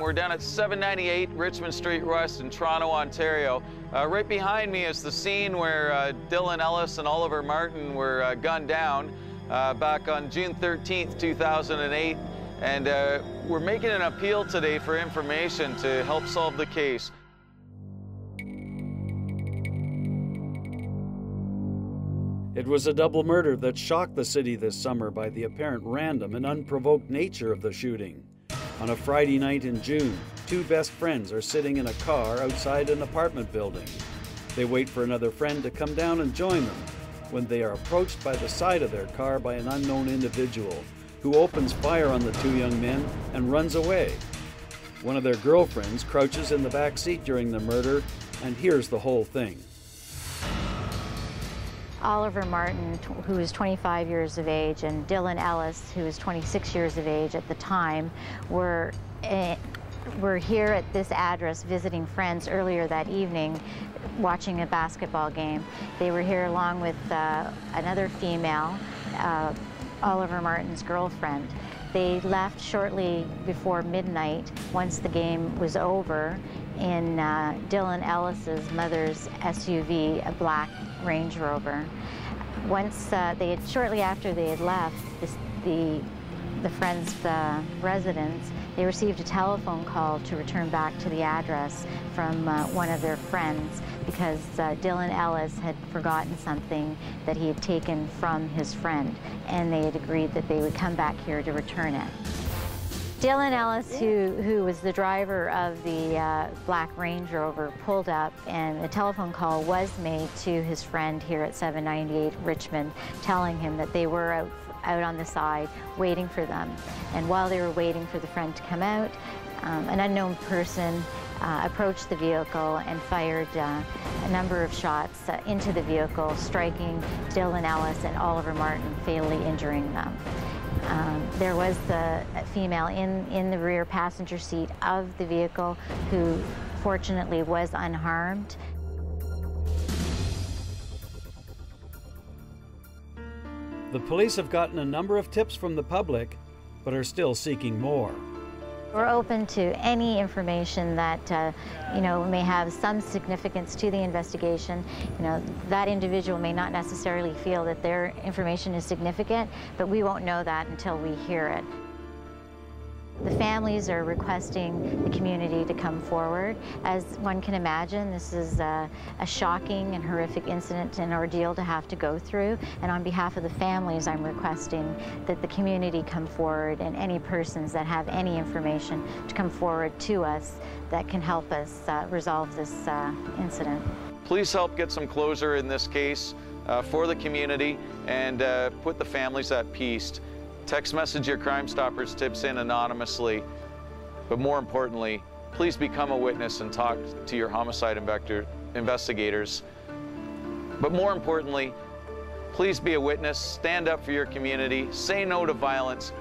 We're down at 798 Richmond Street West in Toronto, Ontario. Right behind me is the scene where Dylan Ellis and Oliver Martin were gunned down back on June 13th, 2008. And we're making an appeal today for information to help solve the case. It was a double murder that shocked the city this summer by the apparent random and unprovoked nature of the shooting. On a Friday night in June, two best friends are sitting in a car outside an apartment building. They wait for another friend to come down and join them when they are approached by the side of their car by an unknown individual who opens fire on the two young men and runs away. One of their girlfriends crouches in the back seat during the murder and hears the whole thing. Oliver Martin, who was 25 years of age, and Dylan Ellis, who was 26 years of age at the time, were here at this address visiting friends earlier that evening, watching a basketball game. They were here along with another female, Oliver Martin's girlfriend. They left shortly before midnight once the game was over in Dylan Ellis's mother's SUV, a black Range Rover. Shortly after they had left the friend's residence, they received a telephone call to return back to the address from one of their friends because Dylan Ellis had forgotten something that he had taken from his friend, and they had agreed that they would come back here to return it. Dylan Ellis, who was the driver of the black Range Rover, pulled up, and a telephone call was made to his friend here at 798 Richmond, telling him that they were out on the side waiting for them. And while they were waiting for the friend to come out, an unknown person approached the vehicle and fired a number of shots into the vehicle, striking Dylan Ellis and Oliver Martin, fatally injuring them. There was a female in the rear passenger seat of the vehicle who fortunately was unharmed. The police have gotten a number of tips from the public, but are still seeking more. We're open to any information that may have some significance to the investigation. That individual may not necessarily feel that their information is significant, but we won't know that until we hear it. The families are requesting the community to come forward. As one can imagine, this is a shocking and horrific incident and ordeal to have to go through. And on behalf of the families, I'm requesting that the community come forward, and any persons that have any information to come forward to us that can help us resolve this incident. Please help get some closure in this case for the community and put the families at peace. Text message your Crime Stoppers tips in anonymously, but more importantly, please become a witness and talk to your homicide investigators. But more importantly, please be a witness, stand up for your community, say no to violence.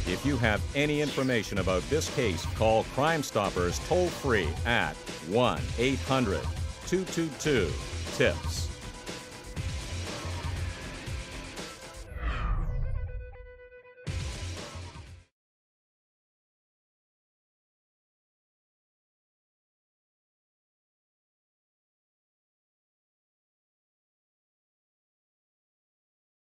If you have any information about this case, call Crime Stoppers toll-free at 1-800-222-TIPS.